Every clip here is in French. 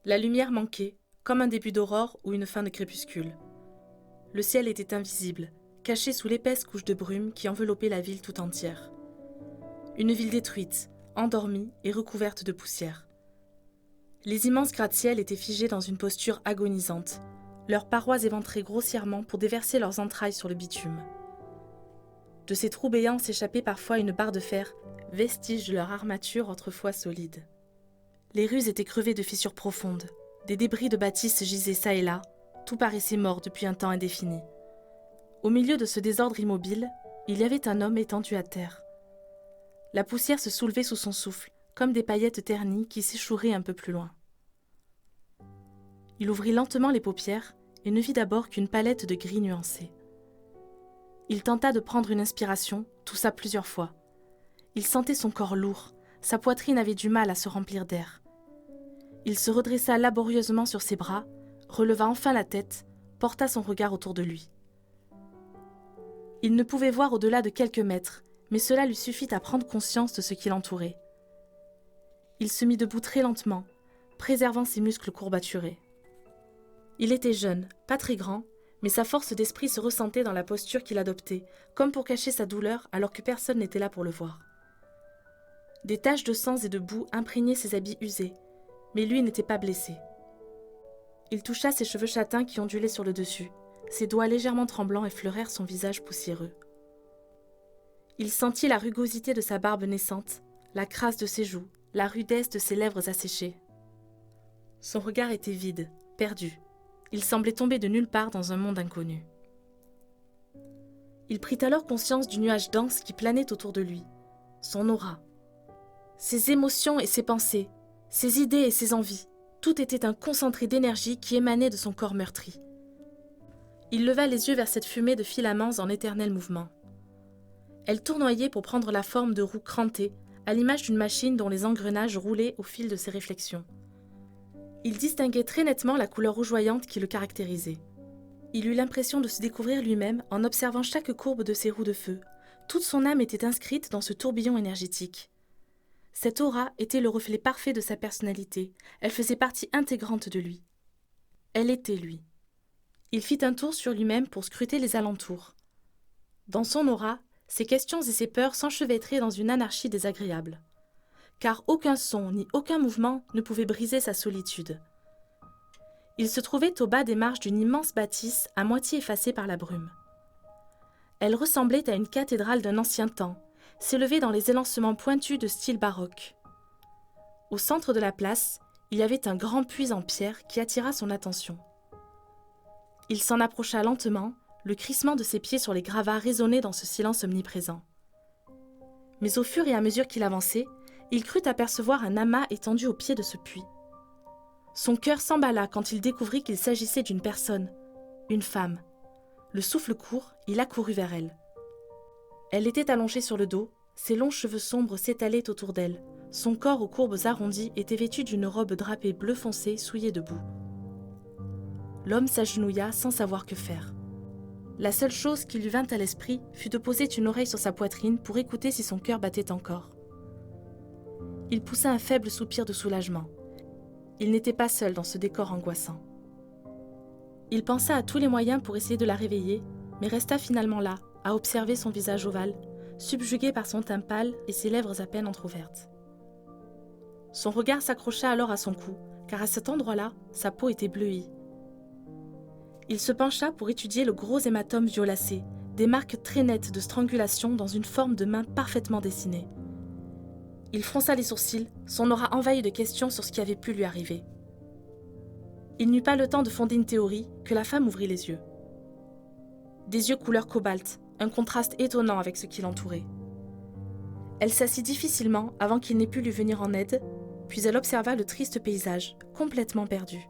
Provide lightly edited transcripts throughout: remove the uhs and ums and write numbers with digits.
La lumière manquait, comme un début d'aurore ou une fin de crépuscule. Le ciel était invisible, caché sous l'épaisse couche de brume qui enveloppait la ville tout entière. Une ville détruite, endormie et recouverte de poussière. Les immenses gratte-ciel étaient figés dans une posture agonisante, leurs parois éventrées grossièrement pour déverser leurs entrailles sur le bitume. De ces trous béants s'échappait parfois une barre de fer, vestige de leur armature autrefois solide. Les rues étaient crevées de fissures profondes, des débris de bâtisses gisaient çà et là, tout paraissait mort depuis un temps indéfini. Au milieu de ce désordre immobile, il y avait un homme étendu à terre. La poussière se soulevait sous son souffle, comme des paillettes ternies qui s'échoueraient un peu plus loin. Il ouvrit lentement les paupières et ne vit d'abord qu'une palette de gris nuancé. Il tenta de prendre une inspiration, toussa plusieurs fois. Il sentait son corps lourd, sa poitrine avait du mal à se remplir d'air. Il se redressa laborieusement sur ses bras, releva enfin la tête, porta son regard autour de lui. Il ne pouvait voir au-delà de quelques mètres, mais cela lui suffit à prendre conscience de ce qui l'entourait. Il se mit debout très lentement, préservant ses muscles courbaturés. Il était jeune, pas très grand, mais sa force d'esprit se ressentait dans la posture qu'il adoptait, comme pour cacher sa douleur alors que personne n'était là pour le voir. Des taches de sang et de boue imprégnaient ses habits usés, mais lui n'était pas blessé. Il toucha ses cheveux châtains qui ondulaient sur le dessus. Ses doigts légèrement tremblants effleurèrent son visage poussiéreux. Il sentit la rugosité de sa barbe naissante, la crasse de ses joues, la rudesse de ses lèvres asséchées. Son regard était vide, perdu. Il semblait tomber de nulle part dans un monde inconnu. Il prit alors conscience du nuage dense qui planait autour de lui, son aura. Ses émotions et ses pensées, ses idées et ses envies, tout était un concentré d'énergie qui émanait de son corps meurtri. Il leva les yeux vers cette fumée de filaments en éternel mouvement. Elle tournoyait pour prendre la forme de roues crantées, à l'image d'une machine dont les engrenages roulaient au fil de ses réflexions. Il distinguait très nettement la couleur rougeoyante qui le caractérisait. Il eut l'impression de se découvrir lui-même en observant chaque courbe de ses roues de feu. Toute son âme était inscrite dans ce tourbillon énergétique. Cette aura était le reflet parfait de sa personnalité. Elle faisait partie intégrante de lui. Elle était lui. Il fit un tour sur lui-même pour scruter les alentours. Dans son aura, ses questions et ses peurs s'enchevêtraient dans une anarchie désagréable. Car aucun son ni aucun mouvement ne pouvait briser sa solitude. Il se trouvait au bas des marches d'une immense bâtisse à moitié effacée par la brume. Elle ressemblait à une cathédrale d'un ancien temps, s'élevait dans les élancements pointus de style baroque. Au centre de la place, il y avait un grand puits en pierre qui attira son attention. Il s'en approcha lentement, le crissement de ses pieds sur les gravats résonnait dans ce silence omniprésent. Mais au fur et à mesure qu'il avançait, il crut apercevoir un amas étendu au pied de ce puits. Son cœur s'emballa quand il découvrit qu'il s'agissait d'une personne, une femme. Le souffle court, il accourut vers elle. Elle était allongée sur le dos, ses longs cheveux sombres s'étalaient autour d'elle. Son corps aux courbes arrondies était vêtu d'une robe drapée bleu foncé souillée de boue. L'homme s'agenouilla sans savoir que faire. La seule chose qui lui vint à l'esprit fut de poser une oreille sur sa poitrine pour écouter si son cœur battait encore. Il poussa un faible soupir de soulagement. Il n'était pas seul dans ce décor angoissant. Il pensa à tous les moyens pour essayer de la réveiller, mais resta finalement là, à observer son visage ovale, subjugué par son teint pâle et ses lèvres à peine entr'ouvertes. Son regard s'accrocha alors à son cou, car à cet endroit-là, sa peau était bleuie. Il se pencha pour étudier le gros hématome violacé, des marques très nettes de strangulation dans une forme de main parfaitement dessinée. Il fronça les sourcils, son aura envahi de questions sur ce qui avait pu lui arriver. Il n'eut pas le temps de fonder une théorie que la femme ouvrit les yeux. Des yeux couleur cobalt, un contraste étonnant avec ce qui l'entourait. Elle s'assit difficilement avant qu'il n'ait pu lui venir en aide, puis elle observa le triste paysage, complètement perdu.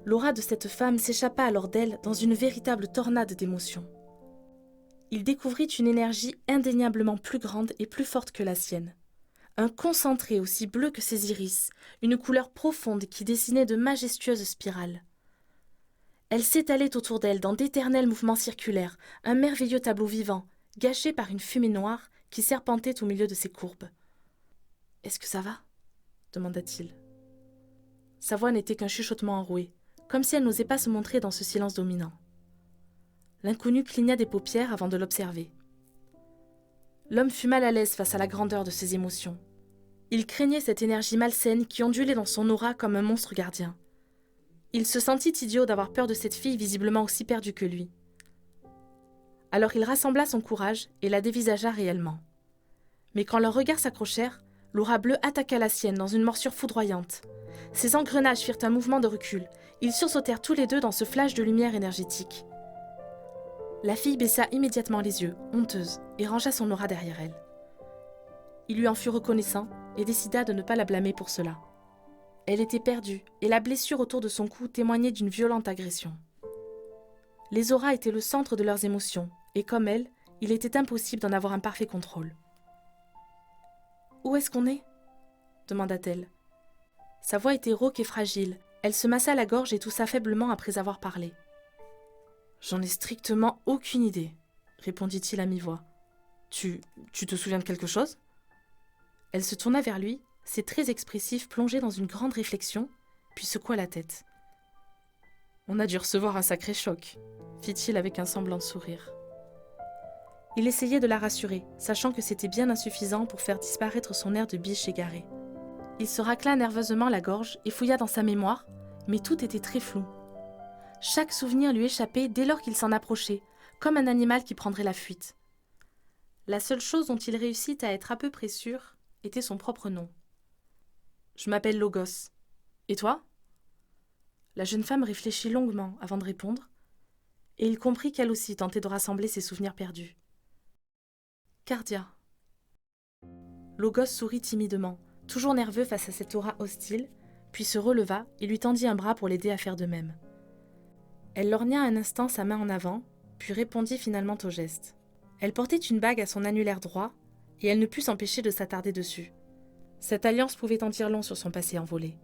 L'aura de cette femme s'échappa alors d'elle dans une véritable tornade d'émotions. Il découvrit une énergie indéniablement plus grande et plus forte que la sienne. Un concentré aussi bleu que ses iris, une couleur profonde qui dessinait de majestueuses spirales. Elle s'étalait autour d'elle dans d'éternels mouvements circulaires, un merveilleux tableau vivant, gâché par une fumée noire qui serpentait au milieu de ses courbes. « Est-ce que ça va ?» demanda-t-il. « Sa voix n'était qu'un chuchotement enroué, comme si elle n'osait pas se montrer dans ce silence dominant. L'inconnu cligna des paupières avant de l'observer. L'homme fut mal à l'aise face à la grandeur de ses émotions. Il craignait cette énergie malsaine qui ondulait dans son aura comme un monstre gardien. Il se sentit idiot d'avoir peur de cette fille visiblement aussi perdue que lui. Alors il rassembla son courage et la dévisagea réellement. Mais quand leurs regards s'accrochèrent, l'aura bleue attaqua la sienne dans une morsure foudroyante. Ses engrenages firent un mouvement de recul. Ils sursautèrent tous les deux dans ce flash de lumière énergétique. La fille baissa immédiatement les yeux, honteuse, et rangea son aura derrière elle. Il lui en fut reconnaissant et décida de ne pas la blâmer pour cela. Elle était perdue et la blessure autour de son cou témoignait d'une violente agression. Les auras étaient le centre de leurs émotions et comme elle, il était impossible d'en avoir un parfait contrôle. « Où est-ce qu'on est ?» demanda-t-elle. Sa voix était rauque et fragile. Elle se massa la gorge et toussa faiblement après avoir parlé. « J'en ai strictement aucune idée, » répondit-il à mi-voix. « Tu te souviens de quelque chose ?» Elle se tourna vers lui, ses traits expressifs plongés dans une grande réflexion, puis secoua la tête. « On a dû recevoir un sacré choc, » fit-il avec un semblant de sourire. Il essayait de la rassurer, sachant que c'était bien insuffisant pour faire disparaître son air de biche égaré. Il se racla nerveusement la gorge et fouilla dans sa mémoire, mais tout était très flou. Chaque souvenir lui échappait dès lors qu'il s'en approchait, comme un animal qui prendrait la fuite. La seule chose dont il réussit à être à peu près sûr était son propre nom. « Je m'appelle Logos. Et toi ?» La jeune femme réfléchit longuement avant de répondre, et il comprit qu'elle aussi tentait de rassembler ses souvenirs perdus. « Cardia. » Logos sourit timidement, toujours nerveux face à cette aura hostile, puis se releva et lui tendit un bras pour l'aider à faire de même. Elle lorgna un instant sa main en avant, puis répondit finalement au geste. Elle portait une bague à son annulaire droit, et elle ne put s'empêcher de s'attarder dessus. Cette alliance pouvait en dire long sur son passé envolé.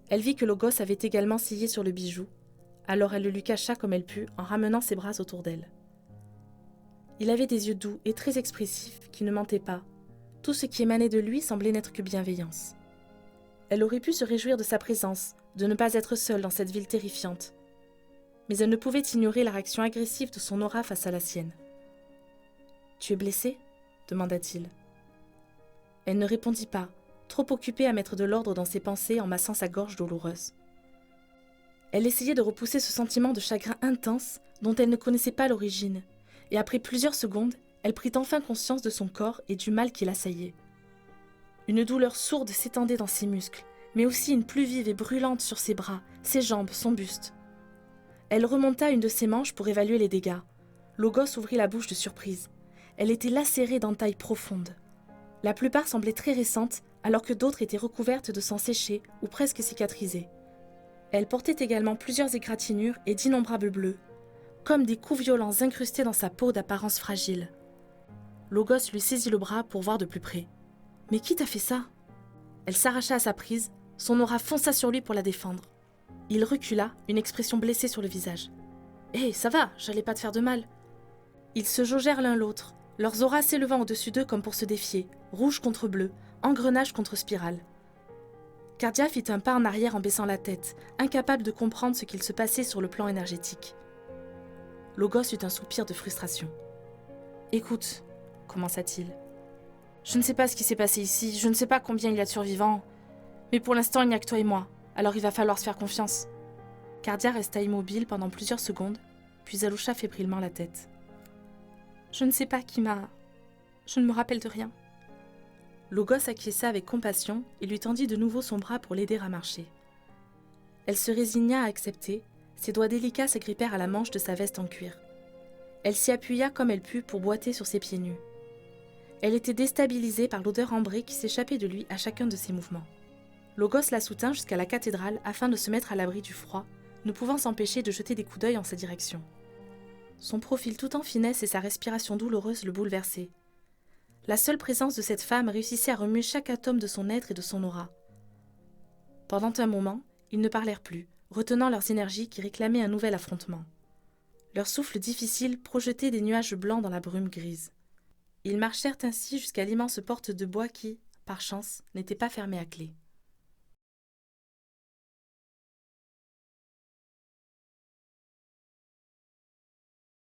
Elle vit que Logos avait également scié sur le bijou, alors elle le lui cacha comme elle put en ramenant ses bras autour d'elle. Il avait des yeux doux et très expressifs qui ne mentaient pas. Tout ce qui émanait de lui semblait n'être que bienveillance. Elle aurait pu se réjouir de sa présence, de ne pas être seule dans cette ville terrifiante. Mais elle ne pouvait ignorer la réaction agressive de son aura face à la sienne. « Tu es blessée ?» demanda-t-il. Elle ne répondit pas, trop occupée à mettre de l'ordre dans ses pensées en massant sa gorge douloureuse. Elle essayait de repousser ce sentiment de chagrin intense dont elle ne connaissait pas l'origine, et après plusieurs secondes, elle prit enfin conscience de son corps et du mal qui l'assaillait. Une douleur sourde s'étendait dans ses muscles, mais aussi une plus vive et brûlante sur ses bras, ses jambes, son buste. Elle remonta une de ses manches pour évaluer les dégâts. Logos ouvrit la bouche de surprise. Elle était lacérée d'entailles profondes. La plupart semblaient très récentes, alors que d'autres étaient recouvertes de sang séché ou presque cicatrisées. Elle portait également plusieurs égratignures et d'innombrables bleus, comme des coups violents incrustés dans sa peau d'apparence fragile. Logos lui saisit le bras pour voir de plus près. « Mais qui t'a fait ça ?» Elle s'arracha à sa prise, son aura fonça sur lui pour la défendre. Il recula, une expression blessée sur le visage. « Hé, ça va, j'allais pas te faire de mal. » Ils se jaugèrent l'un l'autre, leurs auras s'élevant au-dessus d'eux comme pour se défier, rouge contre bleu, engrenage contre spirale. Cardia fit un pas en arrière en baissant la tête, incapable de comprendre ce qu'il se passait sur le plan énergétique. Logos eut un soupir de frustration. « Écoute, » commença-t-il. « Je ne sais pas ce qui s'est passé ici, je ne sais pas combien il y a de survivants, mais pour l'instant il n'y a que toi et moi, alors il va falloir se faire confiance. » Cardia resta immobile pendant plusieurs secondes, puis elle hocha fébrilement la tête. « Je ne sais pas qui m'a... Je ne me rappelle de rien. » Logos acquiesça avec compassion et lui tendit de nouveau son bras pour l'aider à marcher. Elle se résigna à accepter, ses doigts délicats s'agrippèrent à la manche de sa veste en cuir. Elle s'y appuya comme elle put pour boiter sur ses pieds nus. Elle était déstabilisée par l'odeur ambrée qui s'échappait de lui à chacun de ses mouvements. Logos la soutint jusqu'à la cathédrale afin de se mettre à l'abri du froid, ne pouvant s'empêcher de jeter des coups d'œil en sa direction. Son profil tout en finesse et sa respiration douloureuse le bouleversaient. La seule présence de cette femme réussissait à remuer chaque atome de son être et de son aura. Pendant un moment, ils ne parlèrent plus, retenant leurs énergies qui réclamaient un nouvel affrontement. Leur souffle difficile projetait des nuages blancs dans la brume grise. Ils marchèrent ainsi jusqu'à l'immense porte de bois qui, par chance, n'était pas fermée à clé.